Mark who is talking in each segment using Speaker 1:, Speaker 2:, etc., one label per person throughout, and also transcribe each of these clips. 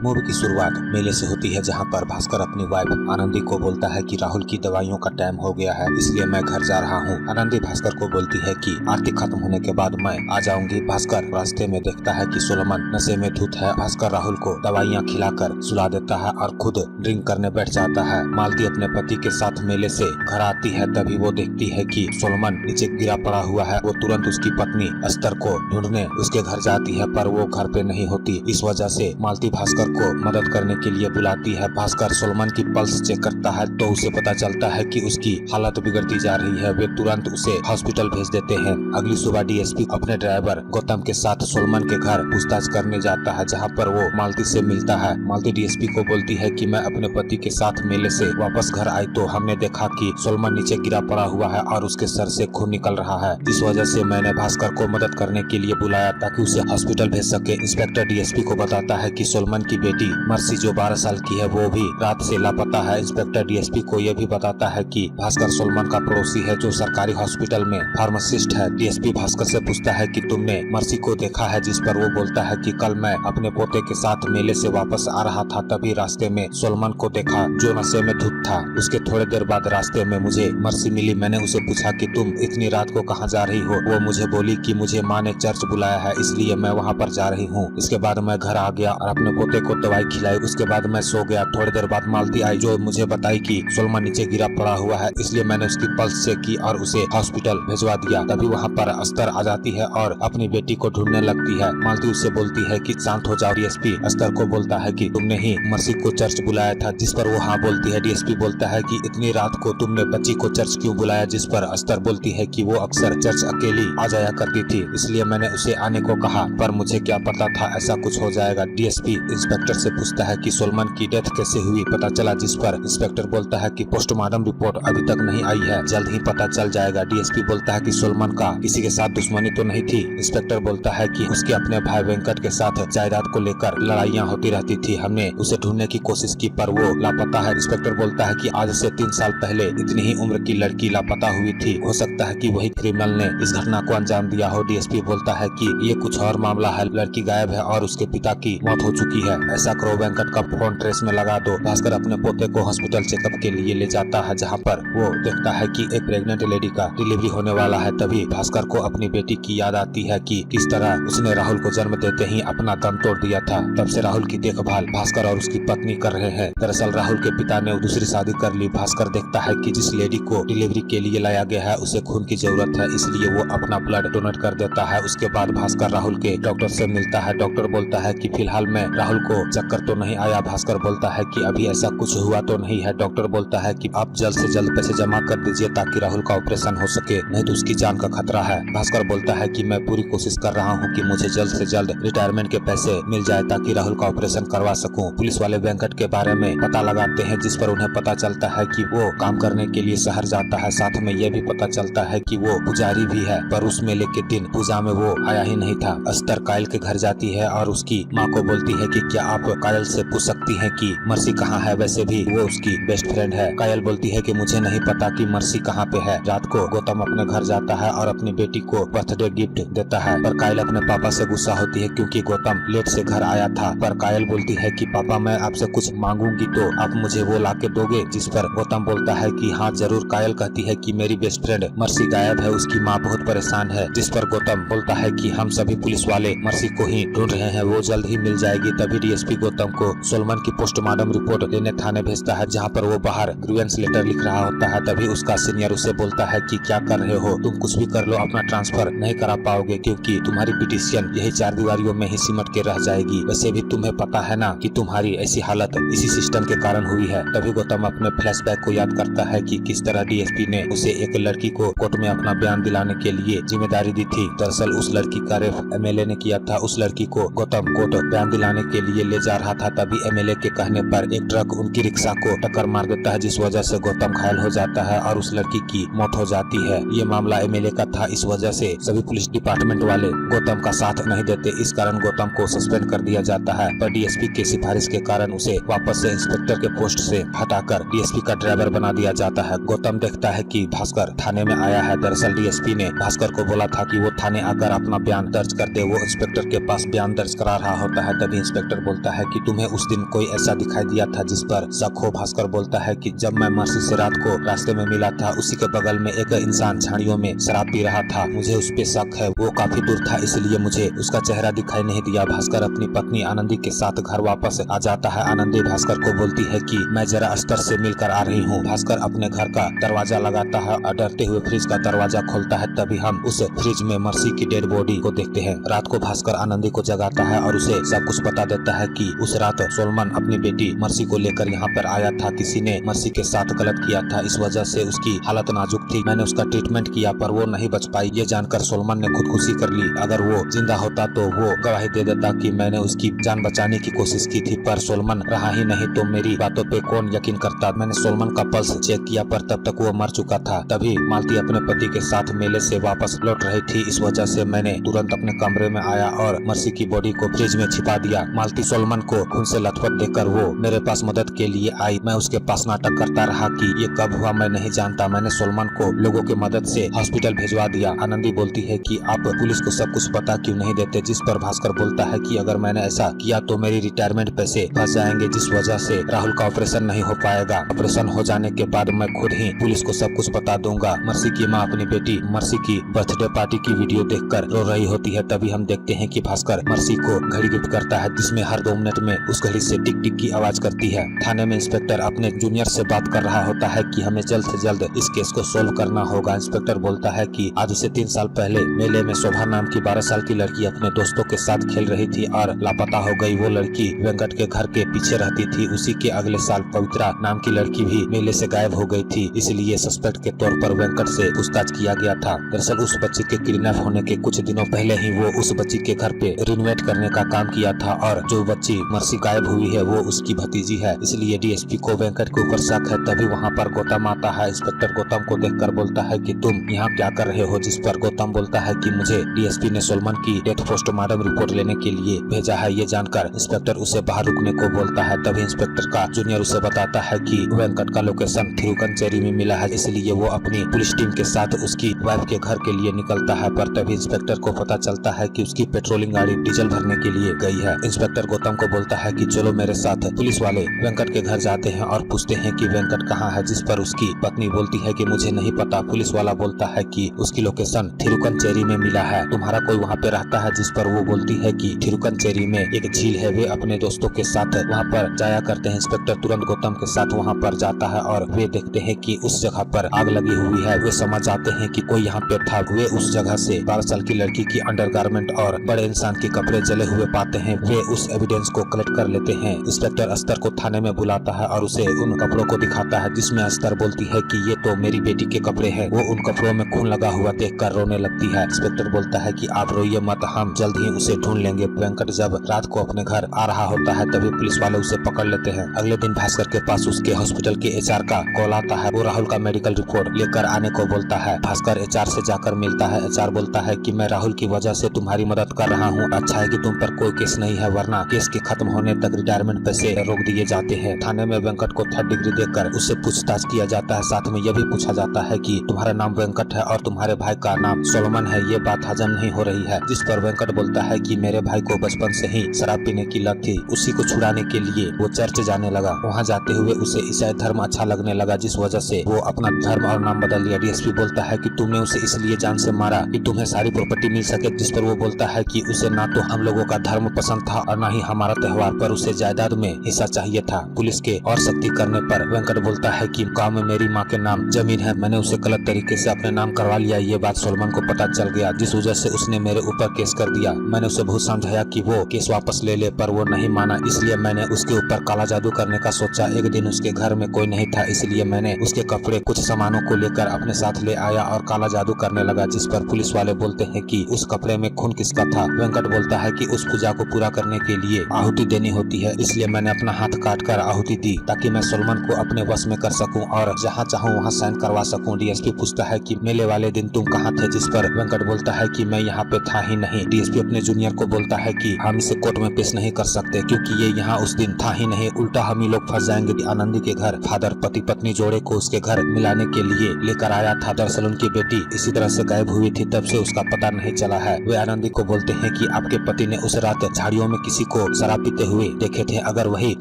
Speaker 1: Movie की शुरुआत मेले से होती है, जहां पर भास्कर अपनी वाइफ आनंदी को बोलता है कि राहुल की दवाइयों का टाइम हो गया है, इसलिए मैं घर जा रहा हूं। आनंदी भास्कर को बोलती है कि आरती खत्म होने के बाद मैं आ जाऊंगी। भास्कर रास्ते में देखता है कि सोलोमन नशे में धुत है। भास्कर राहुल को दवाइयां खिलाकर सुला देता है और खुद ड्रिंक करने बैठ जाता है। मालती अपने पति के साथ मेले से घर आती है, तभी वो देखती है कि सोलोमन नीचे गिरा पड़ा हुआ है। वो तुरंत उसकी पत्नी अस्तर को ढूंढने उसके घर जाती है, पर वो घर पे नहीं होती। इस वजह से मालती भास्कर को मदद करने के लिए बुलाती है। भास्कर सोलोमन की पल्स चेक करता है तो उसे पता चलता है कि उसकी हालत बिगड़ती जा रही है। वे तुरंत उसे हॉस्पिटल भेज देते हैं। अगली सुबह डीएसपी अपने ड्राइवर गौतम के साथ सोलोमन के घर पूछताछ करने जाता है, जहां पर वो मालती से मिलता है। मालती डीएसपी को बोलती है कि मैं अपने पति के साथ मेले से वापस घर आई तो हमने देखा कि सोलोमन नीचे गिरा पड़ा हुआ है और उसके सर से खून निकल रहा है। इस वजह से मैंने भास्कर को मदद करने के लिए बुलाया ताकि उसे हॉस्पिटल भेज सके। इंस्पेक्टर डीएसपी को बताता है कि सोलोमन की बेटी मर्सी जो 12 साल की है वो भी रात से लापता है। इंस्पेक्टर डीएसपी को यह भी बताता है कि भास्कर सोलोमन का पड़ोसी है जो सरकारी हॉस्पिटल में फार्मासिस्ट है। डीएसपी भास्कर से पूछता है कि तुमने मर्सी को देखा है, जिस पर वो बोलता है कि कल मैं अपने पोते के साथ मेले से वापस आ रहा था, तभी रास्ते में सोलोमन को देखा जो नशे में धुत था। उसके थोड़ी देर बाद रास्ते में मुझे मर्सी मिली। मैंने उसे पूछा कि तुम इतनी रात को कहाँ जा रही हो। वो मुझे बोली कि मुझे माँ ने चर्च बुलाया है, इसलिए मैं वहाँ पर जा रही हूँ। इसके बाद मैं घर आ गया और अपने पोते को दवाई खिलाई। उसके बाद मैं सो गया। थोड़ी देर बाद मालती आई जो मुझे बताई कि सोलोमन नीचे गिरा पड़ा हुआ है, इसलिए मैंने उसकी पल्स चेक की और उसे हॉस्पिटल भिजवा दिया। तभी वहाँ पर अस्तर आ जाती है और अपनी बेटी को ढूंढने लगती है। मालती उससे बोलती है कि शांत हो जाओ। डीएसपी अस्तर को बोलता है कि तुमने ही मर्सी को चर्च बुलाया था, जिस पर वो हाँ बोलती है। डीएसपी बोलता है कि इतनी रात को तुमने बच्ची को चर्च क्यों बुलाया, जिस पर अस्तर बोलती है कि वो अक्सर चर्च अकेली आ जाया करती थी, इसलिए मैंने उसे आने को कहा, पर मुझे क्या पता था ऐसा कुछ हो जाएगा। डीएसपी इंस्पेक्टर से पूछता है कि सोलोमन की डेथ कैसे हुई, पता चला, जिस पर इंस्पेक्टर बोलता है कि पोस्टमार्टम रिपोर्ट अभी तक नहीं आई है, जल्द ही पता चल जाएगा। डीएसपी बोलता है कि सोलोमन का किसी के साथ दुश्मनी तो नहीं थी। इंस्पेक्टर बोलता है कि उसके अपने भाई वेंकट के साथ जायदाद को लेकर लड़ाइयाँ होती रहती थी। हमने उसे ढूंढने की कोशिश की पर वो लापता है। इंस्पेक्टर बोलता है कि आज से 3 साल पहले इतनी ही उम्र की लड़की लापता हुई थी, हो सकता है कि वही क्रिमिनल ने इस घटना को अंजाम दिया हो। डीएसपी बोलता है कि ये कुछ और मामला है, लड़की गायब है और उसके पिता की मौत हो चुकी है। ऐसा करो, वेंकट का फोन ट्रेस में लगा दो। भास्कर अपने पोते को हॉस्पिटल चेकअप के लिए ले जाता है, जहां पर वो देखता है कि एक प्रेग्नेंट लेडी का डिलीवरी होने वाला है। तभी भास्कर को अपनी बेटी की याद आती है कि किस तरह उसने राहुल को जन्म देते ही अपना दम तोड़ दिया था। तब से राहुल की देखभाल भास्कर और उसकी पत्नी कर रहे हैं। दरअसल राहुल के पिता ने दूसरी शादी कर ली। भास्कर देखता है कि जिस लेडी को डिलीवरी के लिए लाया गया है उसे खून की जरूरत है, इसलिए वो अपना ब्लड डोनेट कर देता है। उसके बाद भास्कर राहुल के डॉक्टर से मिलता है। डॉक्टर बोलता है कि फिलहाल में राहुल को चक्कर तो नहीं आया। भास्कर बोलता है कि अभी ऐसा कुछ हुआ तो नहीं है। डॉक्टर बोलता है कि आप जल्द से जल्द पैसे जमा कर दीजिए ताकि राहुल का ऑपरेशन हो सके, नहीं तो उसकी जान का खतरा है। भास्कर बोलता है कि मैं पूरी कोशिश कर रहा हूँ कि मुझे जल्द से जल्द रिटायरमेंट के पैसे मिल जाए ताकि राहुल का ऑपरेशन करवा सकूं। पुलिस वाले वेंकट के बारे में पता लगाते हैं, जिस पर उन्हें पता चलता है कि वो काम करने के लिए शहर जाता है। साथ में यह भी पता चलता है कि वो पुजारी भी है, पर उस मेले के दिन पूजा में वो आया ही नहीं था। अस्तर कायल के घर जाती है और उसकी माँ को बोलती है कि क्या आप कायल से पूछ सकती हैं कि मर्सी कहाँ है, वैसे भी वो उसकी बेस्ट फ्रेंड है। कायल बोलती है कि मुझे नहीं पता कि मर्सी कहाँ पे है। रात को गौतम अपने घर जाता है और अपनी बेटी को बर्थडे गिफ्ट देता है, पर कायल अपने पापा से गुस्सा होती है क्योंकि गौतम लेट से घर आया था। पर कायल बोलती है कि पापा मैं आपसे कुछ मांगूंगी तो आप मुझे वो लाके दोगे, जिस पर गौतम बोलता है कि हाँ जरूर। कायल कहती है कि मेरी बेस्ट फ्रेंड मर्सी गायब है, उसकी माँ बहुत परेशान है, जिस पर गौतम बोलता है कि हम सभी पुलिस वाले मर्सी को ही ढूंढ रहे हैं, वो जल्द ही मिल जाएगी। तभी डीएसपी गौतम को सोलोमन की पोस्टमार्टम रिपोर्ट लेने थाने भेजता है, जहाँ पर वो बाहर ग्रीवेंस लेटर लिख रहा होता है। तभी उसका सीनियर उसे बोलता है कि क्या कर रहे हो, तुम कुछ भी कर लो, अपना ट्रांसफर नहीं करा पाओगे क्योंकि तुम्हारी पिटीशन यही 4 दीवारियों में ही सिमट के रह जाएगी। वैसे भी तुम्हें पता है ना कि तुम्हारी ऐसी हालत इसी सिस्टम के कारण हुई है। तभी गौतम अपने फ्लैशबैक को याद करता है कि किस तरह डीएसपी ने उसे एक लड़की को कोर्ट में अपना बयान दिलाने के लिए जिम्मेदारी दी थी। दरअसल उस लड़की का रेप एमएलए ने किया था। उस लड़की को गौतम कोर्ट बयान दिलाने के लिए ले जा रहा था, तभी एमएलए के कहने पर एक ट्रक उनकी रिक्शा को टक्कर मार देता है, जिस वजह से गौतम घायल हो जाता है और उस लड़की की मौत हो जाती है। ये मामला एमएलए का था, इस वजह से सभी पुलिस डिपार्टमेंट वाले गौतम का साथ नहीं देते। इस कारण गौतम को सस्पेंड कर दिया जाता है, पर डीएसपी के सिफारिश के कारण उसे वापस से इंस्पेक्टर के पोस्ट से हटाकर डीएसपी का ड्राइवर बना दिया जाता है। गौतम देखता है कि भास्कर थाने में आया है। दरअसल डीएसपी ने भास्कर को बोला था कि वो थाने आकर अपना बयान दर्ज कर दे। वो इंस्पेक्टर के पास बयान दर्ज करा रहा होता है, तभी इंस्पेक्टर बोलता है कि तुम्हें उस दिन कोई ऐसा दिखाई दिया था जिस पर शक हो। भास्कर बोलता है कि जब मैं मर्सी से रात को रास्ते में मिला था, उसी के बगल में एक इंसान झाड़ियों में शराब पी रहा था। मुझे उस पे शक है, वो काफी दूर था इसलिए मुझे उसका चेहरा दिखाई नहीं दिया। भास्कर अपनी पत्नी आनंदी के साथ घर वापस आ जाता है। आनंदी भास्कर को बोलती है कि मैं जरा अस्तर से मिलकर आ रही हूँ। भास्कर अपने घर का दरवाजा लगाता है और डरते हुए फ्रिज का दरवाजा खोलता है। तभी हम उस फ्रिज में मर्सी की डेड बॉडी को देखते हैं। रात को भास्कर आनंदी को जगाता है और उसे सब कुछ बता देता है कि उस रात सोलमन अपनी बेटी मर्सी को लेकर यहाँ पर आया था। किसी ने मर्सी के साथ गलत किया था, इस वजह से उसकी हालत नाजुक थी। मैंने उसका ट्रीटमेंट किया पर वो नहीं बच पाई। ये जानकर सोलमन ने खुदकुशी कर ली। अगर वो जिंदा होता तो वो गवाही दे देता कि मैंने उसकी जान बचाने की कोशिश की थी, पर सोलमन रहा ही नहीं तो मेरी बातों पे कौन यकीन करता। मैंने सोलमन का पल्स चेक किया पर तब तक वो मर चुका था। तभी मालती अपने पति के साथ मेले से वापस लौट रही थी, इस वजह से मैंने तुरंत अपने कमरे में आया और मर्सी की बॉडी को फ्रिज में छिपा दिया। मालती सोलमन को खून से लथपथ देखकर वो मेरे पास मदद के लिए आई। मैं उसके पास नाटक करता रहा कि ये कब हुआ मैं नहीं जानता। मैंने सोलमन को लोगों की मदद से हॉस्पिटल भिजवा दिया। आनंदी बोलती है कि आप पुलिस को सब कुछ बता क्यों नहीं देते, जिस पर भास्कर बोलता है कि अगर मैंने ऐसा किया तो मेरी रिटायरमेंट पैसे फंस जाएंगे, जिस वजह से राहुल का ऑपरेशन नहीं हो पाएगा। ऑपरेशन हो जाने के बाद मैं खुद ही पुलिस को सब कुछ बता दूंगा। मर्सी की माँ अपनी बेटी मर्सी की बर्थडे पार्टी की वीडियो देखकर रो रही होती है। तभी हम देखते हैं कि भास्कर मर्सी को घड़ी गिफ्ट करता है, जिसमें हर 2 मिनट में उस घड़ी से टिक टिक की आवाज करती है। थाने में इंस्पेक्टर अपने जूनियर से बात कर रहा होता है कि हमें जल्द से जल्द इस केस को सोल्व करना होगा। इंस्पेक्टर बोलता है कि आज से 3 साल पहले मेले में शोभा नाम की 12 साल की लड़की अपने दोस्तों के साथ खेल रही थी और लापता हो गई। वो लड़की वेंकट के घर के पीछे रहती थी। उसी के अगले साल पवित्रा नाम की लड़की भी मेले से गायब हो गई थी, इसलिए सस्पेक्ट के तौर पर वेंकट से पूछताछ किया गया था। दरअसल उस बच्ची के किडनैप होने के कुछ दिनों पहले ही वो उस बच्ची के घर पे रिनोवेट करने का काम किया था और जो बच्ची मर्सी गायब हुई है वो उसकी भतीजी है, इसलिए डीएसपी को वेंकट के ऊपर शक है। तभी वहाँ पर गौतम आता है। इंस्पेक्टर गौतम को देखकर बोलता है कि तुम यहाँ क्या कर रहे हो, जिस पर गौतम बोलता है कि मुझे डीएसपी ने सोलमन की डेथ पोस्टमार्टम रिपोर्ट लेने के लिए भेजा है। ये जानकर इंस्पेक्टर उसे बाहर रुकने को बोलता है। तभी इंस्पेक्टर का जूनियर उसे बताता है कि वेंकट का लोकेशन थिरुकनचेरी में मिला है, इसलिए वो अपनी पुलिस टीम के साथ उसकी वाइफ के घर के लिए निकलता है। पर तभी इंस्पेक्टर को पता चलता है कि उसकी पेट्रोलिंग गाड़ी डीजल भरने के लिए गई है। इंस्पेक्टर गौतम को बोलता है कि चलो मेरे साथ। पुलिस वाले वेंकट के घर जाते हैं और पूछते हैं कि वेंकट कहाँ है, जिस पर उसकी पत्नी बोलती है कि मुझे नहीं पता। पुलिस वाला बोलता है कि उसकी लोकेशन थिरुकनचेरी में मिला है, तुम्हारा कोई वहाँ पे रहता है, जिस पर वो बोलती है कि थिरुकनचेरी में एक झील है, वे अपने दोस्तों के साथ वहाँ पर जाया करते हैं। इंस्पेक्टर तुरंत गौतम के साथ वहाँ पर जाता है और वे देखते हैं कि उस जगह पर आग लगी हुई है। वे समझ जाते हैं कि कोई यहाँ पे था। वे उस जगह से 12 साल की लड़की की अंडरगारमेंट और बड़े इंसान के कपड़े जले हुए पाते हैं। वे उस एविडेंस को कलेक्ट कर लेते हैं। इंस्पेक्टर अस्तर को थाने में बुलाता है और उसे उन कपड़ों को दिखाता है, जिसमें अस्तर बोलती है कि ये तो मेरी बेटी के कपड़े हैं। वो उन कपड़ों में खून लगा हुआ देखकर रोने लगती है। इंस्पेक्टर बोलता है कि आप रोइए मत, हम जल्द ही उसे ढूंढ लेंगे। वेंकट जब रात को अपने घर आ रहा होता है तभी पुलिस वाले उसे पकड़ लेते हैं। अगले दिन भास्कर के पास उसके हॉस्पिटल के एचआर का कॉल आता है। वो राहुल का मेडिकल रिपोर्ट लेकर आने को बोलता है। भास्कर एचआर से जाकर मिलता है। एचआर बोलता है कि मैं राहुल की वजह से तुम्हारी मदद कर रहा हूँ। अच्छा है कि तुम पर कोई केस नहीं है, वरना केस के खत्म होने तक रिटायरमेंट पैसे रोक दिए जाते हैं। थाने में वेंकट को 3rd डिग्री देकर उससे पूछताछ किया जाता है। साथ में यह भी पूछा जाता है कि तुम्हारा नाम वेंकट है और तुम्हारे भाई का नाम सोलोमन है, ये बात हजम नहीं हो रही है। जिस पर वेंकट बोलता है कि मेरे भाई को बचपन से ही शराब पीने की लत थी, उसी को छुड़ाने के लिए वो चर्च जाने लगा। वहाँ जाते हुए उसे ईसाई धर्म अच्छा लगने लगा, जिस वजह से वो अपना धर्म और नाम बदल लिया। डीएसपी बोलता है कि तुमने उसे इसलिए जान से मारा कि तुम्हें सारी प्रॉपर्टी मिल सके, जिस पर वो बोलता है कि उसे ना तो हम लोगों का धर्म पसंद था और ना ही हमारा त्योहार, पर उसे जायदाद में हिस्सा चाहिए था। पुलिस के और सख्ती करने पर वेंकट बोलता है कि गांव में मेरी माँ के नाम जमीन है, मैंने उसे गलत तरीके से अपने नाम करवा लिया। ये बात सोलमन को पता चल गया, जिस वजह से उसने मेरे ऊपर केस कर दिया। मैंने उसे बहुत समझाया कि वो केस वापस ले ले, पर वो नहीं माना, इसलिए मैंने उसके ऊपर काला जादू करने का सोचा। एक दिन उसके घर में कोई नहीं था, इसलिए मैंने उसके कपड़े कुछ सामानों को लेकर अपने साथ ले आया और काला जादू करने लगा। जिस पर पुलिस वाले बोलते हैं कि उस कपड़े में खून किसका था। वेंकट बोलता है कि उस पूजा को पूरा करने के लिए आहुति देनी होती है, इसलिए मैंने अपना हाथ काट कर आहुति दी ताकि मैं सोलमन को अपने वश में कर सकूं और जहां चाहूं वहां साइन करवा सकूं। डीएसपी पूछता है कि मेले वाले दिन तुम कहां थे, जिस पर वेंकट बोलता है कि मैं यहाँ पे था ही नहीं। डीएसपी अपने जूनियर को बोलता है कि हम इसे कोर्ट में पेश नहीं कर सकते क्योंकि ये यहाँ उस दिन था ही नहीं, उल्टा हम ही लोग फंस जाएंगे। आनंदी के घर फादर पति पत्नी जोड़े को उसके घर मिलाने के लिए लेकर आया था। दरअसल उनकी बेटी इसी तरह से गायब हुई थी, तब से उसका पता नहीं चला है। वे आनंदी को बोलते हैं कि आपके पति ने उस रात झाड़ियों में किसी को को शराब पीते हुए देखे थे। अगर वही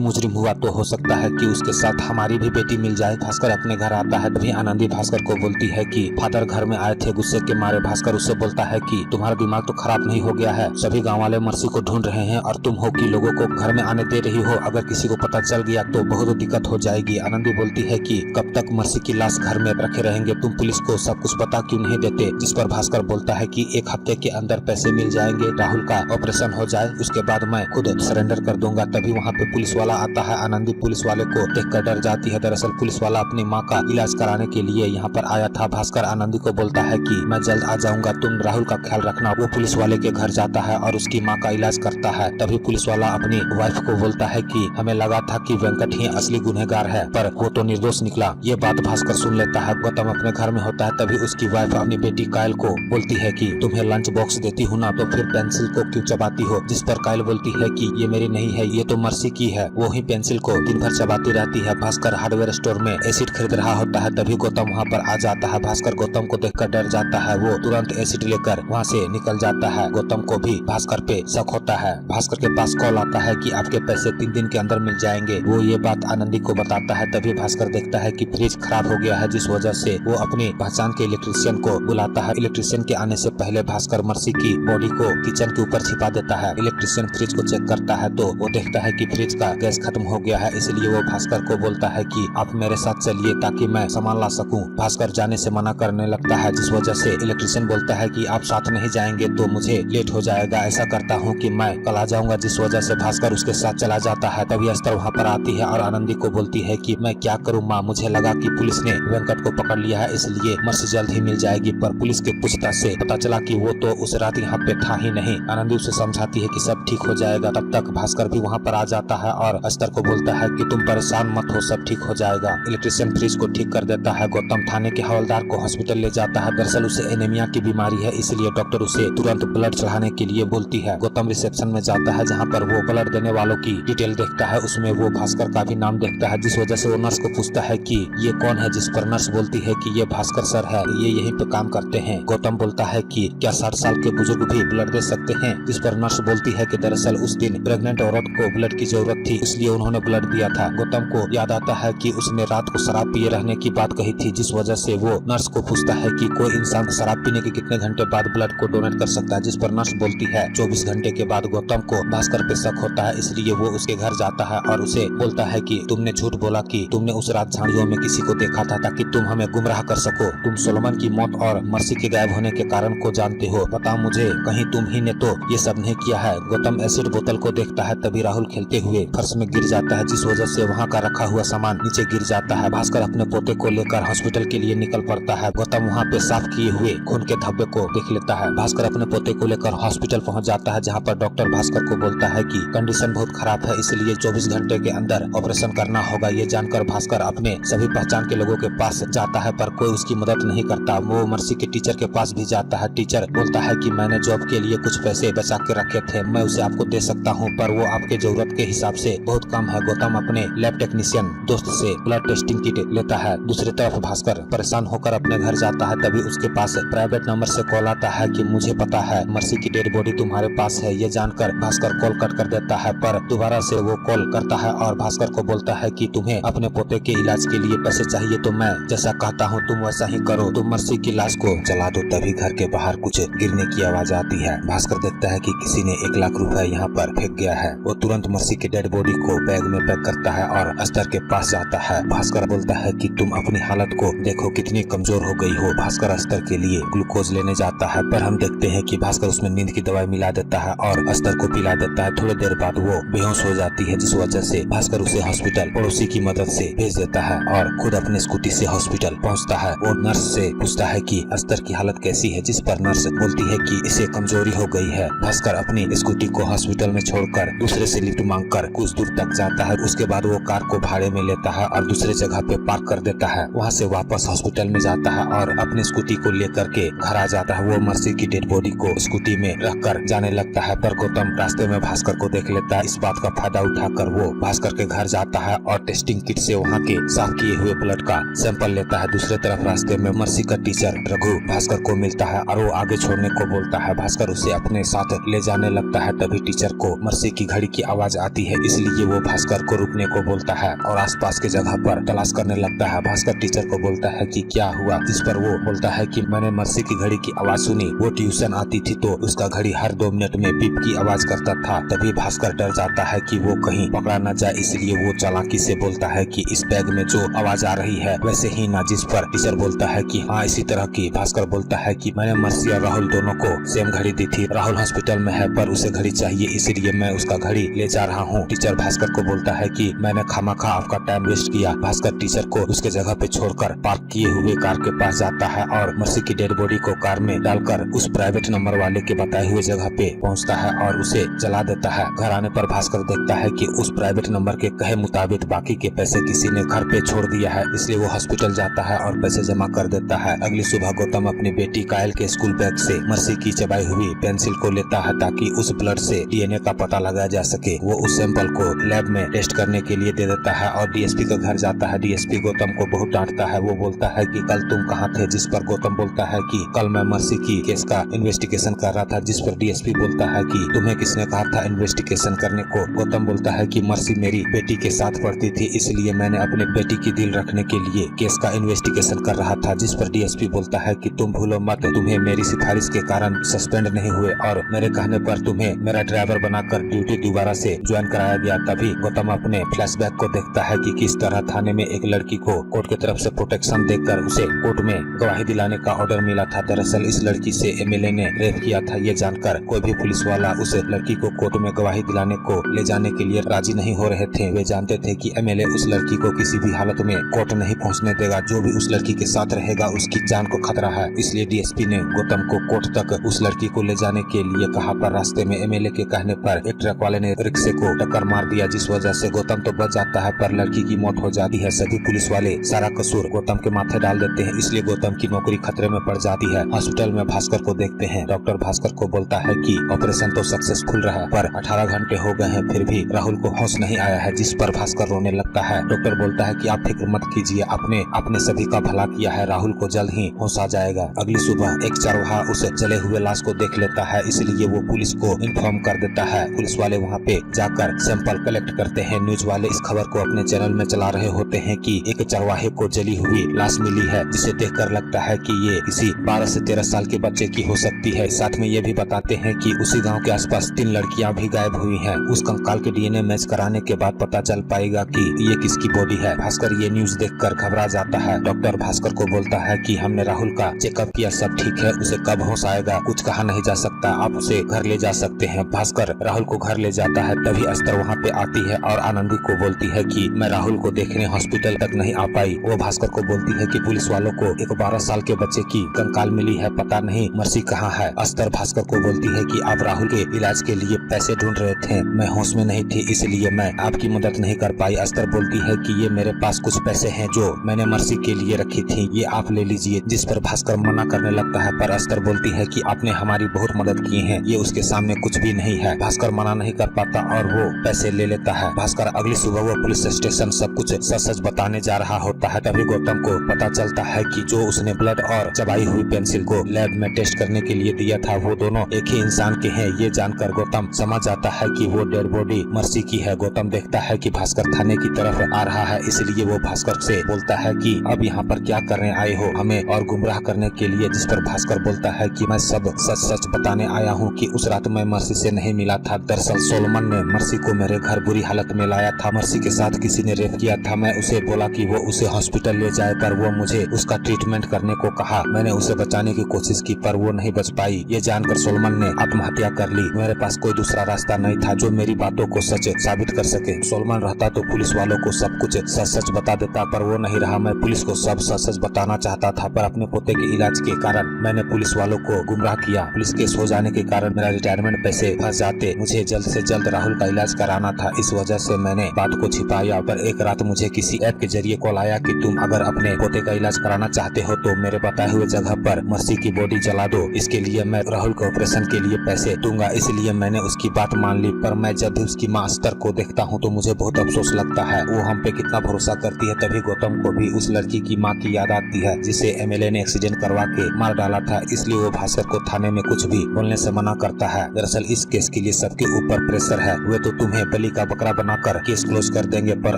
Speaker 1: मुजरिम हुआ तो हो सकता है कि उसके साथ हमारी भी बेटी मिल जाए। भास्कर अपने घर आता है, तभी आनंदी भास्कर को बोलती है कि फादर घर में आए थे। गुस्से के मारे भास्कर उससे बोलता है कि तुम्हारा दिमाग तो खराब नहीं हो गया है? सभी गाँव वाले मर्सी को ढूंढ रहे हैं और तुम हो कि लोगों को घर में आने दे रही हो। अगर किसी को पता चल गया तो बहुत दिक्कत हो जाएगी। आनंदी बोलती है कि कब तक मर्सी की लाश घर में रखे रहेंगे? तुम पुलिस को सब कुछ बता क्यों नहीं देते? जिस पर भास्कर बोलता है कि 1 हफ्ते के अंदर पैसे मिल जाएंगे, राहुल का ऑपरेशन हो जाए, उसके बाद मैं खुद सरेंडर कर दूंगा। तभी वहाँ पे पुलिस वाला आता है। आनंदी पुलिस वाले को देखकर डर जाती है। दरअसल पुलिस वाला अपनी माँ का इलाज कराने के लिए यहाँ पर आया था। भास्कर आनंदी को बोलता है कि मैं जल्द आ जाऊंगा, तुम राहुल का ख्याल रखना। वो पुलिस वाले के घर जाता है और उसकी माँ का इलाज करता है। तभी पुलिस वाला अपनी वाइफ को बोलता है कि हमें लगा था कि वेंकट ही असली गुनहगार है, पर वो तो निर्दोष निकला। ये बात भास्कर सुन लेता है। गौतम अपने घर में होता है, तभी उसकी वाइफ अपनी बेटी कायल को बोलती है कि तुम्हें लंच बॉक्स देती हूँ ना, तो फिर पेंसिल को क्यों चबाती हो? जिस पर कायल बोलती है कि ये मेरी नहीं है, ये तो मर्सी की है। वो ही पेंसिल को दिन भर चबाती रहती है। भास्कर हार्डवेयर स्टोर में एसिड खरीद रहा होता है, तभी गौतम वहाँ पर आ जाता है। भास्कर गौतम को देखकर डर जाता है। वो तुरंत एसिड लेकर वहाँ से निकल जाता है। गौतम को भी भास्कर पे शक होता है। भास्कर के पास कॉल आता है कि आपके पैसे 3 दिन के अंदर मिल जाएंगे। वो ये बात आनंदी को बताता है। तभी भास्कर देखता है कि फ्रिज खराब हो गया है, जिस वजह से वो अपनी पहचान के इलेक्ट्रिशियन को बुलाता है। इलेक्ट्रिशियन के आने से पहले भास्कर मर्सी की बॉडी को किचन के ऊपर छिपा देता है। इलेक्ट्रिशियन फ्रिज को चेक करता है तो वो देखता है कि फ्रिज का गैस खत्म हो गया है। इसलिए वो भास्कर को बोलता है कि आप मेरे साथ चलिए ताकि मैं सामान ला सकूं। भास्कर जाने से मना करने लगता है, जिस वजह से इलेक्ट्रिशियन बोलता है कि आप साथ नहीं जाएंगे तो मुझे लेट हो जाएगा। ऐसा करता हूँ कि मैं कल आ जाऊंगा, जिस वजह से भास्कर उसके साथ चला जाता है। तभी अस्तर वहाँ पर आती है और आनंदी को बोलती है कि मैं क्या करूँ माँ, मुझे लगा कि पुलिस ने वेंकट को पकड़ लिया है, इसलिए मर्सी जल्द ही मिल जाएगी। पर पुलिस के पूछताछ से पता चला कि वो तो उस रात यहाँ पे था ही नहीं। आनंदी उसे समझाती है कि सब ठीक हो जाएगा। तब तक भास्कर भी वहाँ पर आ जाता है और अस्तर को बोलता है कि तुम परेशान मत हो, सब ठीक हो जाएगा। इलेक्ट्रिशियन फ्रिज को ठीक कर देता है। गौतम थाने के हवलदार को हॉस्पिटल ले जाता है। दरअसल उसे एनीमिया की बीमारी है, इसलिए डॉक्टर उसे तुरंत ब्लड चढ़ाने के लिए बोलती है। गौतम रिसेप्शन में जाता है, जहाँ पर वो ब्लड देने वालों की डिटेल देखता है। उसमें वो भास्कर का भी नाम देखता है, जिस वजह से वो नर्स को पूछता है कि ये कौन है, जिस पर नर्स बोलती है कि ये भास्कर सर है, ये यहीं पे काम करते हैं। गौतम बोलता है कि क्या 60 साल के बुजुर्ग भी ब्लड दे सकते हैं? जिस पर नर्स बोलती है कि दरअसल उस दिन प्रेग्नेंट औरत को ब्लड की जरूरत थी, इसलिए उन्होंने ब्लड दिया था। गौतम को याद आता है कि उसने रात को शराब पिए रहने की बात कही थी, जिस वजह से वो नर्स को पूछता है कि कोई इंसान शराब पीने के कितने घंटे बाद ब्लड को डोनेट कर सकता है, जिस पर नर्स बोलती है 24 घंटे के बाद। गौतम को भास्कर पे शक होता है, इसलिए वो उसके घर जाता है और उसे बोलता है कि तुमने झूठ बोला कि तुमने उस रात झाड़ियों में किसी को देखा था ताकि तुम हमें गुमराह कर सको। तुम सोलोमन की मौत और मर्सी के गायब होने के कारण को जानते हो। बताओ मुझे, कहीं तुम ही ने तो ये सब नहीं किया है? गौतम एसिड बोतल को देखता है, तभी राहुल खेलते हुए फर्श में गिर जाता है, जिस वजह से वहाँ का रखा हुआ सामान नीचे गिर जाता है। भास्कर अपने पोते को लेकर हॉस्पिटल के लिए निकल पड़ता है। गौतम वहाँ पे साफ किए हुए खून के धब्बे को देख लेता है। भास्कर अपने पोते को लेकर हॉस्पिटल पहुँच जाता है, जहाँ पर डॉक्टर भास्कर को बोलता है कि कंडीशन बहुत खराब है, इसलिए 24 घंटे के अंदर ऑपरेशन करना होगा। ये जानकर भास्कर अपने सभी पहचान के लोगों के पास जाता है, पर कोई उसकी मदद नहीं करता। वो मर्सी के टीचर के पास भी जाता है। टीचर बोलता है कि मैंने जॉब के लिए कुछ पैसे बचा के रखे थे, मैं उसे आपको दे सकता हूँ, पर वो आपके जरूरत के हिसाब से बहुत कम है। गौतम अपने लैब टेक्नीशियन दोस्त से ब्लड टेस्टिंग किट लेता है। दूसरी तरफ भास्कर परेशान होकर अपने घर जाता है, तभी उसके पास प्राइवेट नंबर से कॉल आता है कि मुझे पता है मर्सी की डेड बॉडी तुम्हारे पास है। ये जानकर भास्कर कॉल कट कर देता है, पर दोबारा से वो कॉल करता है और भास्कर को बोलता है कि तुम्हें अपने पोते के इलाज के लिए पैसे चाहिए तो मैं जैसा कहता हूँ तुम वैसा ही करो, तुम मर्सी की लाश को जला दो। तभी घर के बाहर कुछ गिरने की आवाज आती है। भास्कर देखता है कि किसी ने 1 लाख रुपए यहाँ पर फेंक गया है। वो तुरंत मर्सी की डेड बॉडी को बैग में पैक करता है और अस्तर के पास जाता है। भास्कर बोलता है कि तुम अपनी हालत को देखो, कितनी कमजोर हो गई हो। भास्कर अस्तर के लिए ग्लूकोज लेने जाता है, पर हम देखते हैं कि भास्कर उसमें नींद की दवाई मिला देता है और अस्तर को पिला देता है। थोड़ी देर बाद वो बेहोश हो जाती है, जिस वजह से भास्कर उसे हॉस्पिटल पड़ोसी की मदद से भेज देता है और खुद अपने स्कूटी से हॉस्पिटल पहुंचता है। वो नर्स से पूछता है कि अस्तर की हालत कैसी है, जिस पर नर्स बोलती है कि इसे कमजोरी हो गई है। भास्कर अपनी स्कूटी को हॉस्पिटल में छोड़कर दूसरे से लिफ्ट मांगकर कुछ दूर तक जाता है। उसके बाद वो कार को भाड़े में लेता है और दूसरे जगह पे पार्क कर देता है। वहाँ से वापस हॉस्पिटल में जाता है और अपनी स्कूटी को लेकर के घर आ जाता है। वो मर्सी की डेड बॉडी को स्कूटी में रखकर जाने लगता है, पर गौतम रास्ते में भास्कर को देख लेता है। इस बात का फायदा उठाकर वो भास्कर के घर जाता है और टेस्टिंग किट से वहाँ के साफ किए हुए ब्लड का सैंपल लेता है। दूसरे तरफ रास्ते में मर्सी का टीचर रघु भास्कर को मिलता है और वो आगे छोड़ने को बोलता है। भास्कर उसे अपने साथ ले जाने लगता है, तभी टीचर को को मर्सी की घड़ी की आवाज आती है, इसलिए वो भास्कर को रुकने को बोलता है और आसपास के जगह पर तलाश करने लगता है। भास्कर टीचर को बोलता है कि क्या हुआ, जिस पर वो बोलता है कि मैंने मर्सी की घड़ी की आवाज सुनी, वो ट्यूशन आती थी तो उसका घड़ी हर 2 मिनट में पिप की आवाज करता था। तभी भास्कर डर जाता है कि वो कहीं पकड़ा न जाए, इसलिए वो चालाकी से बोलता है कि इस बैग में जो आवाज आ रही है वैसे ही ना, जिस पर टीचर बोलता है कि हाँ इसी तरह की। भास्कर बोलता है कि मैंने मर्सी और राहुल दोनों को सेम घड़ी दी थी, राहुल हॉस्पिटल में है पर उसे घड़ी चाहिए, इसलिए मैं उसका घड़ी ले जा रहा हूँ। टीचर भास्कर को बोलता है कि मैंने खामखा आपका टाइम वेस्ट किया। भास्कर टीचर को उसके जगह पे छोड़कर पार्क किए हुए कार के पास जाता है और मर्सी की डेड बॉडी को कार में डालकर उस प्राइवेट नंबर वाले के बताए हुए जगह पे पहुंचता है और उसे जला देता है। घर आने पर भास्कर देखता है कि उस प्राइवेट नंबर के कहे मुताबिक बाकी के पैसे किसी ने घर पे छोड़ दिया है, इसलिए वो हॉस्पिटल जाता है और पैसे जमा कर देता है। अगली सुबह गौतम अपनी बेटी कायल के स्कूल बैग से मर्सी की चबाई हुई पेंसिल को लेता है ताकि उस ब्लड से डीएनए का पता लगाया जा सके। वो उस सैंपल को लैब में टेस्ट करने के लिए दे देता है और डीएसपी के घर जाता है। डीएसपी गौतम को बहुत डांटता है। वो बोलता है कि कल तुम कहाँ थे, जिस पर गौतम बोलता है कि कल मैं मर्सी की केस का इन्वेस्टिगेशन कर रहा था, जिस पर डीएसपी बोलता है कि तुम्हें किसने कहा था इन्वेस्टिगेशन करने को। गौतम बोलता है कि मर्सी मेरी बेटी के साथ पढ़ती थी, इसलिए मैंने अपने बेटी की दिल रखने के लिए केस का इन्वेस्टिगेशन कर रहा था, जिस पर डीएसपी बोलता है कि तुम भूलो मत, तुम्हें मेरी सिफारिश के कारण सस्पेंड नहीं हुए और मेरे कहने पर तुम्हें मेरा ड्राइवर बनाकर ड्यूटी दोबारा से ज्वाइन कराया गया। तभी गौतम अपने फ्लैशबैक को देखता है कि किस तरह थाने में एक लड़की को कोर्ट की तरफ से प्रोटेक्शन देकर उसे कोर्ट में गवाही दिलाने का ऑर्डर मिला था। दरअसल इस लड़की से एमएलए ने रेप किया था। ये जानकर कोई भी पुलिस वाला उस लड़की को कोर्ट में गवाही दिलाने को ले जाने के लिए राजी नहीं हो रहे थे। वे जानते थे कि एमएलए उस लड़की को किसी भी हालत में कोर्ट नहीं पहुंचने देगा, जो भी उस लड़की के साथ रहेगा उसकी जान को खतरा है। इसलिए डीएसपी ने गौतम को कोर्ट तक उस लड़की को ले जाने के लिए कहा, पर रास्ते में एमएलए के कहने पर एक ट्रक वाले ने रिक्शे को टक्कर मार दिया, जिस वजह से गौतम तो बच जाता है पर लड़की की मौत हो जाती है। सभी पुलिस वाले सारा कसूर गौतम के माथे डाल देते हैं, इसलिए गौतम की नौकरी खतरे में पड़ जाती है। हॉस्पिटल में भास्कर को देखते हैं। डॉक्टर भास्कर को बोलता है कि ऑपरेशन तो सक्सेसफुल रहा पर 18 घंटे हो गए हैं फिर भी राहुल को होश नहीं आया है, जिस पर भास्कर रोने लगता है। डॉक्टर बोलता है कि आप फिक्र मत कीजिए, आपने सभी का भला किया है, राहुल को जल्द ही होश आ जाएगा। अगली सुबह एक चरवाहा उस जले हुए लाश को देख लेता है, इसलिए वो पुलिस को इन्फॉर्म कर देता है। पुलिस वाले वहाँ पे जाकर सैंपल कलेक्ट करते हैं। न्यूज वाले इस खबर को अपने चैनल में चला रहे होते हैं कि एक चरवाहे को जली हुई लाश मिली है, जिसे देखकर लगता है कि ये किसी 12 से 13 साल के बच्चे की हो सकती है। साथ में ये भी बताते हैं कि उसी गांव के आसपास 3 लड़कियां भी गायब हुई हैं। उस कंकाल के डीएनए मैच कराने के बाद पता चल पाएगा कि ये किसकी बॉडी है। भास्कर ये न्यूज देखकर घबरा जाता है। डॉक्टर भास्कर को बोलता है कि हमने राहुल का चेकअप किया, सब ठीक है, उसे कब होश आएगा कुछ कहा नहीं जा सकता, आप उसे घर ले जा सकते हैं। भास्कर राहुल को घर ले जाता है। तभी अस्तर वहाँ पे आती है और आनंदी को बोलती है कि मैं राहुल को देखने हॉस्पिटल तक नहीं आ पाई। वो भास्कर को बोलती है कि पुलिस वालों को एक 12 साल के बच्चे की कंकाल मिली है, पता नहीं मर्सी कहाँ है। अस्तर भास्कर को बोलती है कि आप राहुल के इलाज के लिए पैसे ढूंढ रहे थे, मैं होश में नहीं थी इसलिए मैं आपकी मदद नहीं कर पाई। अस्तर बोलती है कि ये मेरे पास कुछ पैसे हैं जो मैंने मर्सी के लिए रखी थी, ये आप ले लीजिए, जिस पर भास्कर मना करने लगता है। पर अस्तर बोलती है कि आपने हमारी बहुत मदद की है, ये उसके सामने कुछ भी नहीं है। भास्कर मना नहीं कर पाता और वो पैसे ले लेता है। भास्कर अगली सुबह वो पुलिस स्टेशन सब कुछ सच सच बताने जा रहा होता है। तभी गौतम को पता चलता है कि जो उसने ब्लड और चबाई हुई पेंसिल को लैब में टेस्ट करने के लिए दिया था वो दोनों एक ही इंसान के हैं। ये जानकर गौतम समझ जाता है कि वो डेड बॉडी मर्सी की है। गौतम देखता है कि भास्कर थाने की तरफ आ रहा है, इसलिए वो भास्कर से बोलता है कि अब यहाँ पर क्या करने आए हो, हमें और गुमराह करने के लिए। जिस पर भास्कर बोलता है कि मैं सब सच सच बताने आया हूँ कि उस रात मैं मर्सी से नहीं मिला था। दरअसल सोलोमन ने मर्सी को मेरे घर बुरी हालत में लाया था, मर्सी के साथ किसी ने रेप किया था। मैं उसे बोला कि वो उसे हॉस्पिटल ले जाए पर वो मुझे उसका ट्रीटमेंट करने को कहा। मैंने उसे बचाने की कोशिश की पर वो नहीं बच पाई। ये जानकर सोलोमन ने आत्महत्या कर ली। मेरे पास कोई दूसरा रास्ता नहीं था जो मेरी बातों को सच साबित कर सके। सोलोमन रहता तो पुलिस वालों को सब कुछ सच सच बता देता, पर वो नहीं रहा। मैं पुलिस को सब सच सच बताना चाहता था पर अपने पोते के इलाज के कारण मैंने पुलिस वालों को गुमराह किया। पुलिस केस हो जाने के कारण मेरा रिटायरमेंट पैसे फंस जाते। मुझे जल्द से जल्द राहुल का इलाज कराना था, इस वजह से मैंने बात को छिपाया। पर एक रात मुझे किसी ऐप के जरिए कॉल आया कि तुम अगर अपने पोते का इलाज कराना चाहते हो तो मेरे बताए हुए जगह पर मर्सी की बॉडी जला दो, इसके लिए मैं राहुल के ऑपरेशन के लिए पैसे दूंगा। इसलिए मैंने उसकी बात मान ली। पर मैं जब भी उसकी माँ अस्तर को देखता हूँ तो मुझे बहुत अफसोस लगता है, वो हम पे कितना भरोसा करती है। तभी गौतम को भी उस लड़की की माँ की याद आती है जिसे एमएलए ने एक्सीडेंट करवा के मार डाला था, इसलिए वो भास्कर को थाने में कुछ भी बोलने से मना करता है। दरअसल इस केस के लिए सबके ऊपर प्रेशर है, वे तो तुम्हें बलि का बकरा बनाकर केस क्लोज कर देंगे, पर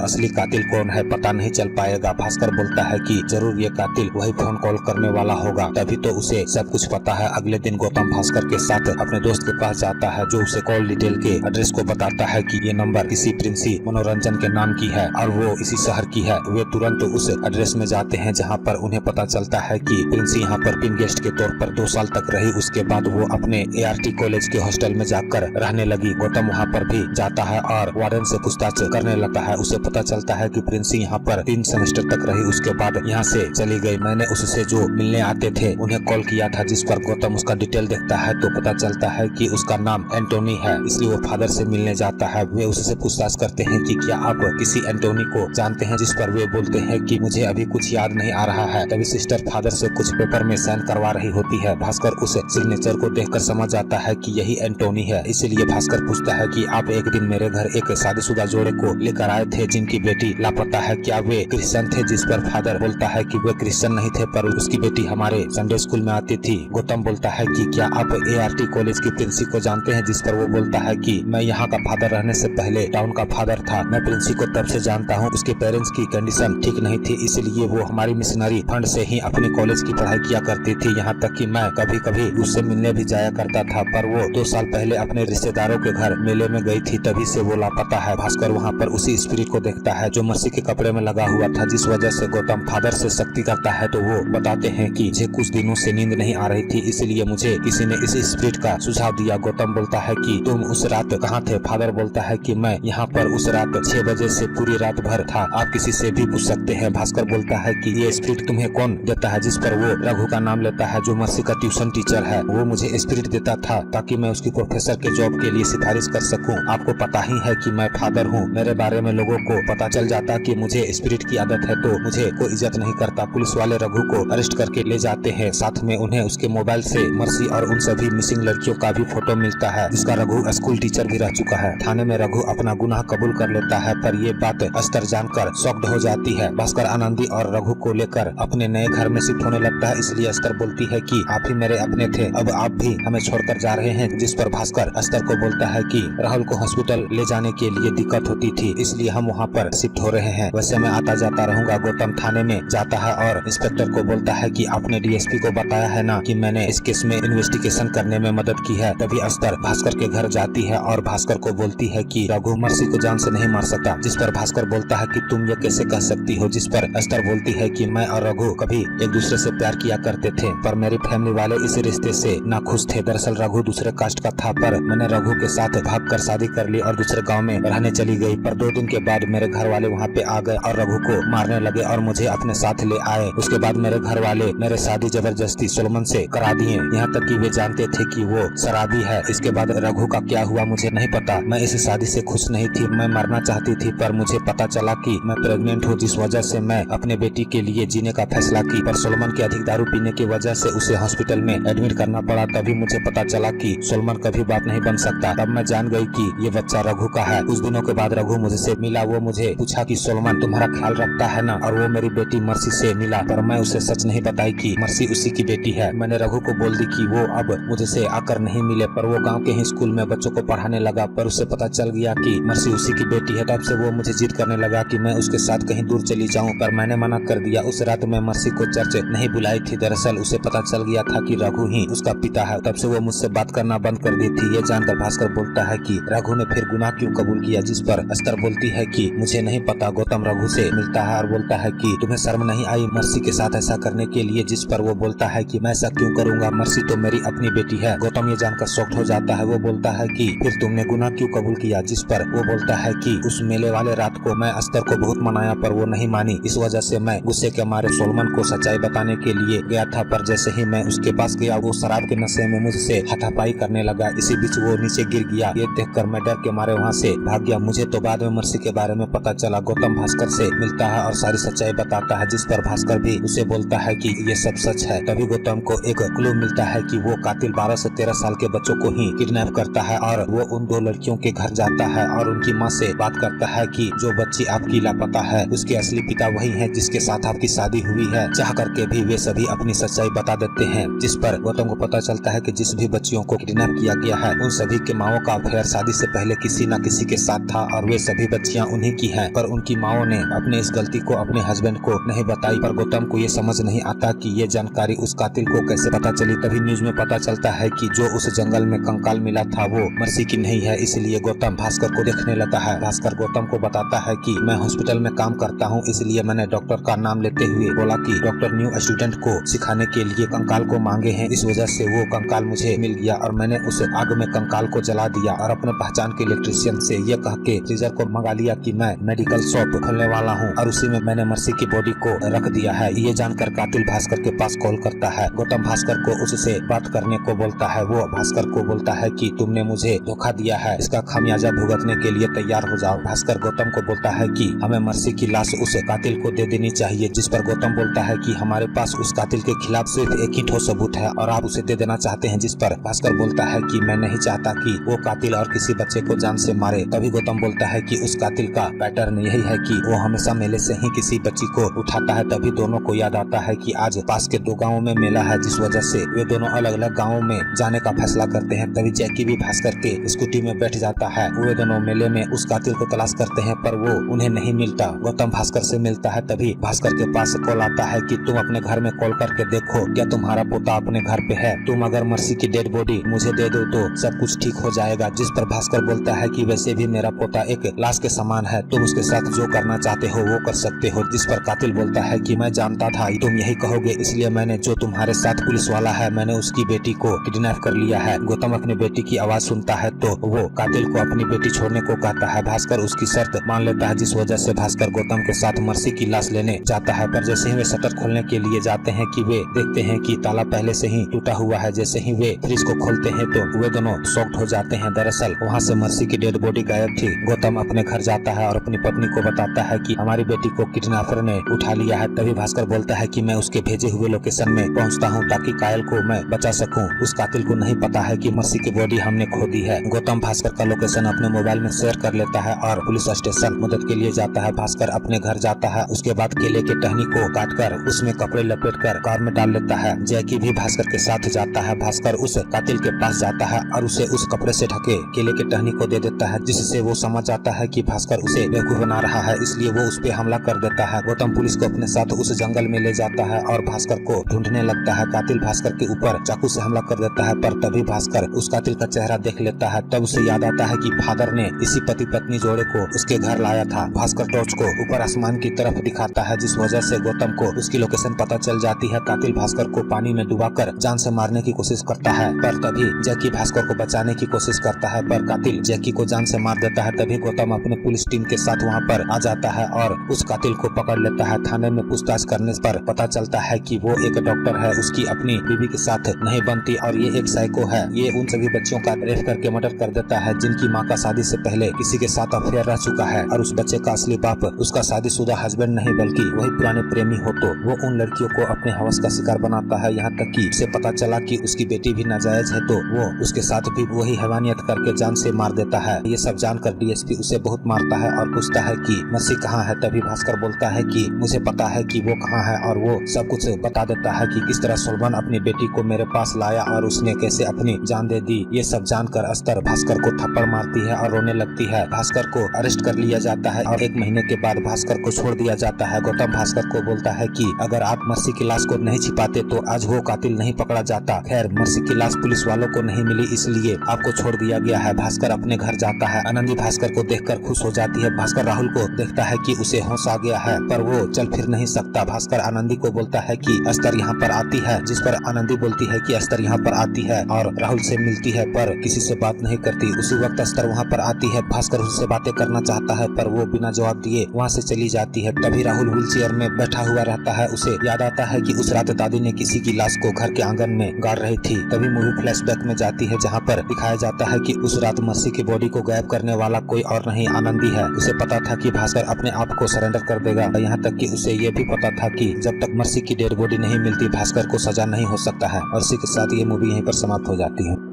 Speaker 1: असली कातिल कौन है पता नहीं चल पाएगा। भास्कर बोलता है कि जरूर ये कातिल वही फोन कॉल करने वाला होगा, तभी तो उसे सब कुछ पता है। अगले दिन गौतम भास्कर के साथ अपने दोस्त के पास जाता है, जो उसे कॉल डिटेल के एड्रेस को बताता है कि ये नंबर किसी प्रिंसी मनोरंजन के नाम की है और वो इसी शहर की है। वे तुरंत उस एड्रेस में जाते हैं, जहाँ पर उन्हें पता चलता है कि प्रिंसी यहाँ पर पिन गेस्ट के तौर पर 2 साल तक रही। उसके बाद वो अपने ART कॉलेज के हॉस्टल में जाकर रहने लगी। गौतम वहाँ पर भी जाता है और वार्डन से पूछताछ करने लगता है। उसे पता चलता है कि प्रिंसी यहाँ पर 3 सेमेस्टर तक रही, उसके बाद यहाँ से चली गई। मैंने उससे जो मिलने आते थे उन्हें कॉल किया था, जिस पर गौतम उसका डिटेल देखता है तो पता चलता है कि उसका नाम एंटोनी है, इसलिए वो फादर से मिलने जाता है। वे उससे पूछताछ करते हैं कि क्या आप किसी एंटोनी को जानते हैं, जिस पर वे बोलते हैं कि मुझे अभी कुछ याद नहीं आ रहा है। तभी सिस्टर फादर से कुछ पेपर में साइन करवा रही होती है। भास्कर उस सिग्नेचर को देखकर समझ जाता है कि यही एंटोनी है, इसीलिए भास्कर पूछता है कि आप एक दिन मेरे घर एक शादीशुदा जोड़े को लेकर आए थे जिनकी बेटी लापता है, क्या वे क्रिश्चियन थे? जिस पर फादर बोलता है कि वे क्रिश्चियन नहीं थे, पर उसकी बेटी हमारे संडे स्कूल में आती थी। गौतम बोलता है कि क्या आप ART कॉलेज की प्रिंसी को जानते हैं? जिस पर वो बोलता है कि मैं यहाँ का फादर रहने से पहले टाउन का फादर था, मैं प्रिंसी को तब से जानता हूँ। उसके पेरेंट्स की कंडीशन ठीक नहीं थी, इसलिए वो हमारी मिशनरी फंड से ही अपनी कॉलेज की पढ़ाई किया करती थी। यहाँ तक कि मैं कभी कभी उससे मिलने भी जाया करता था, पर वो 2 साल पहले अपने रिश्तेदारों के घर मेले में गई थी, तभी से वो लापता है। भास्कर वहाँ पर उसी स्पिरिट को देखता है जो मर्सी के कपड़े में लगा हुआ था, जिस वजह से गौतम फादर से सख्ती करता है। तो वो बताते हैं कि मुझे कुछ दिनों से नींद नहीं आ रही थी, इसलिए मुझे किसी ने इस स्पिरिट का सुझाव दिया। गौतम बोलता है कि तुम उस रात कहाँ थे? फादर बोलता है कि मैं यहाँ पर उस रात 6 बजे से पूरी रात भर था, आप किसी से भी पूछ सकते हैं। भास्कर बोलता है कि ये स्पिरिट तुम्हें कौन देता है? जिस पर वो रघु का नाम लेता है, जो मर्सी का ट्यूशन टीचर है। वो मुझे स्पिरिट देता था ताकि मैं उसकी प्रोफेसर के जॉब के लिए सिफारिश कर सकूं। आपको पता ही है कि मैं फादर हूँ, मेरे बारे में लोगों को पता चल जाता कि मुझे स्पिरिट की आदत है तो मुझे कोई इज्जत नहीं करता। पुलिस वाले रघु को अरेस्ट करके ले जाते हैं, साथ में उन्हें उसके मोबाइल से मर्सी और उन सभी मिसिंग लड़कियों का भी फोटो मिलता है, जिसका रघु स्कूल टीचर भी रह चुका है। थाने में रघु अपना गुनाह कबूल कर लेता है, पर ये बात अस्तर जानकर शॉक्ड हो जाती है। भास्कर आनंदी और रघु को लेकर अपने नए घर में शिफ्ट होने लगता है, इसलिए अस्तर बोलती है कि आप ही मेरे अपने थे, अब आप भी हमें छोड़कर जा रहे हैं। जिस पर भास्कर अस्तर को बोलता है कि राहुल को हॉस्पिटल ले जाने के लिए दिक्कत होती थी, इसलिए हम वहाँ पर शिफ्ट हो रहे हैं, वैसे मैं आता जाता रहूंगा। गौतम थाने में जाता है और इंस्पेक्टर को बोलता है कि आपने DSP को बताया है ना कि मैंने इस केस में इन्वेस्टिगेशन करने में मदद की है। तभी अस्तर भास्कर के घर जाती है और भास्कर को बोलती है कि रघु मर्सी को जान से नहीं मार सकता। जिस पर भास्कर बोलता है कि तुम ये कैसे कह सकती हो? जिस पर अस्तर बोलती है कि मैं और रघु कभी एक दूसरे से प्यार किया करते थे, पर मेरी फैमिली वाले इस रिश्ते से नाखुश थे। दरअसल रघु दूसरे कास्ट का था, पर मैंने रघु के साथ भागकर शादी कर ली और दूसरे गाँव में रहने चली गई। पर 2 दिन के बाद मेरे घर वाले वहाँ पे आ गए और रघु को मारने लगे और मुझे अपने साथ ले आए। उसके बाद मेरे घर वाले मेरे शादी जबरदस्ती सोलोमन से करा दिए, यहाँ तक कि वे जानते थे कि वो शराबी है। इसके बाद रघु का क्या हुआ मुझे नहीं पता। मैं इस शादी से खुश नहीं थी, मैं मरना चाहती थी, पर मुझे पता चला कि मैं प्रेग्नेंट हूँ, जिस वजह से मैं अपने बेटी के लिए जीने का फैसला की। पर सोलोमन के अधिक दारू पीने की वजह से उसे हॉस्पिटल में एडमिट करना पड़ा। तभी मुझे पता चला कि सोलोमन कभी बाप नहीं बन सकता। तब मैं जान गई कि ये बच्चा रघु का है। कुछ दिनों के बाद रघु मुझसे मिला, वो मुझे पूछा कि सोलोमन तुम्हारा ख्याल रखता है ना? और वो मेरी बेटी मर्सी से मिला, पर मैं उसे सच नहीं बताई कि मर्सी उसी की बेटी है। मैंने रघु को बोल दी कि वो अब मुझसे आकर नहीं मिले, पर वो गांव के ही स्कूल में बच्चों को पढ़ाने लगा, पर उसे पता चल गया कि मर्सी उसी की बेटी है। तब से वो मुझे जिद करने लगा कि मैं उसके साथ कहीं दूर चली जाऊं, पर मैंने मना कर दिया। उस रात मैं मर्सी को चर्च नहीं बुलाई थी, दरअसल उसे पता चल गया था कि रघु ही उसका पिता है। तब से वो मुझसे बात करना बंद कर दी थी। ये जानकर भास्कर बोलता है कि रघु ने फिर गुनाह क्यों कबूल किया? जिस पर अस्तर बोलती है कि मुझे नहीं पता। गौतम रघु से मिलता है और बोलता है कि तुम्हें शर्म नहीं आई मर्सी के साथ ऐसा करने के लिए? जिस पर वो बोलता है कि मैं ऐसा क्यों करूंगा, मर्सी तो मेरी अपनी बेटी है। गौतम ये जानकर शॉक्ड हो जाता है। वो बोलता है कि फिर तुमने गुनाह क्यों कबूल किया? जिस पर वो बोलता है कि उस मेले वाले रात को मैं अस्तर को बहुत मनाया, पर वो नहीं मानी, इस वजह से मैं गुस्से के मारे सोलोमन को सच्चाई बताने के लिए गया था, पर जैसे ही मैं उसके पास गया वो शराब के नशे में मुझसे हाथापाई करने लगा। इसी बीच वो नीचे गिर गया। ये देखकर मैं डर के मारे वहाँ से भाग गया। मुझे तो बाद में मर्सी के बारे में पता चला। गौतम भास्कर से मिलता है और सारी सच्चाई बताता है, जिस पर भास्कर भी उसे बोलता है कि ये सब सच है। तभी गौतम को एक क्लू मिलता है कि वो कातिल 12 से 13 साल के बच्चों को ही किडनैप करता है और वो उन 2 लड़कियों के घर जाता है और उनकी माँ से बात करता है कि जो बच्ची आपकी लापता है उसके असली पिता वही है जिसके साथ आपकी शादी हुई है। चाह करके भी वे सभी अपनी सच्चाई बता देते हैं, जिस पर गौतम को पता चलता है कि जिस भी बच्चियों को किडनैप किया गया है उन सभी के माओं का अफेयर शादी से पहले किसी न किसी के साथ था और वे सभी बच्चियां उन्हीं की हैं, पर उनकी माओं ने अपने इस गलती को अपने हस्बैंड को नहीं बताई। पर गौतम को ये समझ नहीं आता कि ये जानकारी उस कातिल को कैसे पता चली। तभी न्यूज में पता चलता है कि जो उस जंगल में कंकाल मिला था वो मर्सी की नहीं है। इसलिए गौतम भास्कर को देखने लगता है। भास्कर गौतम को बताता है कि मैं हॉस्पिटल में काम करता हूँ, इसलिए मैंने डॉक्टर का नाम लेते हुए बोला कि डॉक्टर न्यू स्टूडेंट को सिखाने के लिए कंकाल को मांगे हैं, इस वजह से वो कंकाल मुझे मिल गया और मैंने उस आग में कंकाल को जला दिया और अपने पहचान के इलेक्ट्रिशियन से ये कह के फ्रीजर को मंगा लिया कि मैं मेडिकल शॉप खोलने वाला हूँ और उसी में मैंने मर्सी की बॉडी को रख दिया है। ये जानकर कातिल भास्कर के पास कॉल करता है। गौतम भास्कर को उससे बात करने को बोलता है। वो भास्कर को बोलता है कि तुमने मुझे धोखा दिया है, इसका खामियाजा भुगतने के लिए तैयार हो जाओ। भास्कर गौतम को बोलता है कि हमें मर्सी की लाश उस कातिल को दे देनी चाहिए, जिस पर गौतम बोलता है कि हमारे पास उस कातिल के खिलाफ सिर्फ एक ही ठोस सबूत है और आप उसे दे देना चाहते हैं, जिस पर भास्कर बोलता है कि मैं नहीं चाहता कि वो कातिल और किसी बच्चे को जान से मारे। तभी गौतम बोलता है कि उस कातिल का पैटर्न यही है कि वो हमेशा मेले से ही किसी बच्ची को उठाता है। तभी दोनों को याद आता है कि आज पास के दो गाँव में मेला है, जिस वजह से वे दोनों अलग अलग गाँव में जाने का फैसला करते हैं। तभी जैकी भी भास्कर के स्कूटी में बैठ जाता है। वे दोनों मेले में उस कातिल को तलाश करते हैं, पर वो उन्हें नहीं मिलता। गौतम भास्कर से मिलता है। तभी भास्कर के पास कॉल आता है कि तुम अपने घर में कॉल करके देखो, क्या तुम्हारा पोता अपने घर पे है? तुम अगर मर्सी की डेड बॉडी मुझे दे दो तो सब कुछ ठीक हो जाएगा। जिस पर भास्कर बोलता है कि वैसे भी मेरा पोता एक लाश के समान है, तुम उसके साथ जो करना चाहते हो वो कर सकते हो। जिस पर कातिल बोलता है कि मैं जानता था तुम यही कहोगे, इसलिए मैंने जो तुम्हारे साथ पुलिस वाला है मैंने उसकी बेटी को किडनैप कर लिया है। गौतम अपनी बेटी की आवाज सुनता है तो वो कातिल को अपनी बेटी छोड़ने को कहता है। भास्कर उसकी शर्त मान लेता है, जिस वजह से भास्कर गौतम के साथ मर्सी की लाश लेने जाता है। पर जैसे ही वे शटर खोलने के लिए जाते हैं कि वे देखते हैं कि ताला पहले से ही टूटा हुआ है। जैसे ही वे फ्रिज को खोलते हैं तो वे दोनों शॉक्ड हो जाते हैं। दरअसल वहाँ से मर्सी की डेड बॉडी गायब थी। गौतम अपने घर जाता है और अपनी पत्नी को बताता है कि हमारी बेटी को किडनैपर ने उठा लिया है। तभी भास्कर बोलता है कि मैं उसके भेजे हुए लोकेशन में पहुंचता हूं ताकि कायल को मैं बचा सकूं। उस कातिल को नहीं पता है कि मर्सी की बॉडी हमने खो दी है। गौतम भास्कर का लोकेशन अपने मोबाइल में शेयर कर लेता है और पुलिस स्टेशन मदद के लिए जाता है। भास्कर अपने घर जाता है। उसके बाद केले के टहनी को काटकर उसमें कपड़े लपेटकर कार में डाल लेता है। जैकी भी भास्कर के साथ जाता है। भास्कर उस कातिल के पास जाता है और उसे उस कपड़े से ढके केले के टहनी को दे देता है, जिससे वो समझ आता है कि भास्कर उसे बेवकूफ बना रहा है, इसलिए वो उस पे हमला कर देता है। गौतम पुलिस को अपने साथ उस जंगल में ले जाता है और भास्कर को ढूंढने लगता है। कातिल भास्कर के ऊपर चाकू से हमला कर देता है, पर तभी भास्कर उस कातिल का चेहरा देख लेता है। तब उसे याद आता है कि फादर ने इसी पति पत्नी जोड़े को उसके घर लाया था। भास्कर टॉर्च को ऊपर आसमान की तरफ दिखाता है, जिस वजह से गौतम को उसकी लोकेशन पता चल जाती है। कातिल भास्कर को पानी में डुबाकर जान से मारने की कोशिश करता है, पर तभी जैकी भास्कर को बचाने की कोशिश करता है, पर कातिल जैकी को जान से मार देता है। तभी गौतम अपने पुलिस टीम के साथ वहाँ पर आ जाता है और उस कातिल को पकड़ लेता है। थाने में पूछताछ करने पर पता चलता है कि वो एक डॉक्टर है, उसकी अपनी बीवी के साथ नहीं बनती और ये एक साइको है। ये उन सभी बच्चों का रेप करके मर्डर कर देता है जिनकी माँ का शादी से पहले किसी के साथ अफेयर रह चुका है, और उस बच्चे का असली बाप उसका शादीशुदा हस्बैंड नहीं बल्कि वही पुराने प्रेमी हो। तो वो उन लड़कियों को अपने हवस का शिकार बनाता है, यहाँ तक कि उसे पता चला कि उसकी बेटी भी नाजायज है तो वो उसके साथ भी वही हैवानियत करके जान से मार देता है। ये सब जानकर डीएसपी उसे बहुत मारता है और पूछता है कि मर्सी कहाँ है। तभी भास्कर बोलता है कि मुझे पता है कि वो कहाँ है, और वो सब कुछ बता देता है कि किस तरह सुल्तान अपनी बेटी को मेरे पास लाया और उसने कैसे अपनी जान दे दी। ये सब जानकर अस्तर भास्कर को थप्पड़ मारती है और रोने लगती है। भास्कर को अरेस्ट कर लिया जाता है और 1 महीने के बाद भास्कर को छोड़ दिया जाता है। गौतम भास्कर को बोलता है कि अगर आप मर्सी की लाश को नहीं छिपाते तो आज वो कातिल नहीं पकड़ा जाता। खैर मर्सी की लाश पुलिस वालों को नहीं मिली, इसलिए आपको छोड़ दिया गया है। भास्कर अपने घर जाता है। आनंदी भास्कर को देखकर खुश हो जाती है। भास्कर राहुल को देखता है कि उसे होश आ गया है, पर वो चल फिर नहीं सकता। भास्कर आनंदी को बोलता है कि अस्तर यहाँ पर आती है, जिस पर आनंदी बोलती है कि अस्तर यहाँ पर आती है और राहुल से मिलती है, पर किसी से बात नहीं करती। उसी वक्त अस्तर वहाँ पर आती है। भास्कर उससे बातें करना चाहता है, पर वो बिना जवाब दिए वहाँ से चली जाती है। तभी राहुल व्हील चेयर में बैठा हुआ रहता है। उसे याद आता है कि उस रात दादी ने किसी की लाश को घर के आंगन में गाड़ रही थी। तभी मूवी फ्लैशबैक में जाती है, जहाँ पर दिखाया जाता है कि उस रात मर्सी की बॉडी को गायब करने वाला कोई और नहीं आनंदी है। उसे पता था कि भास्कर अपने आप को सरेंडर कर देगा, यहाँ तक कि उसे ये भी पता था कि जब तक मर्सी की डेड बॉडी नहीं मिलती भास्कर को सजा नहीं हो सकता है। और इसी के साथ ये मूवी यहीं पर समाप्त हो जाती है।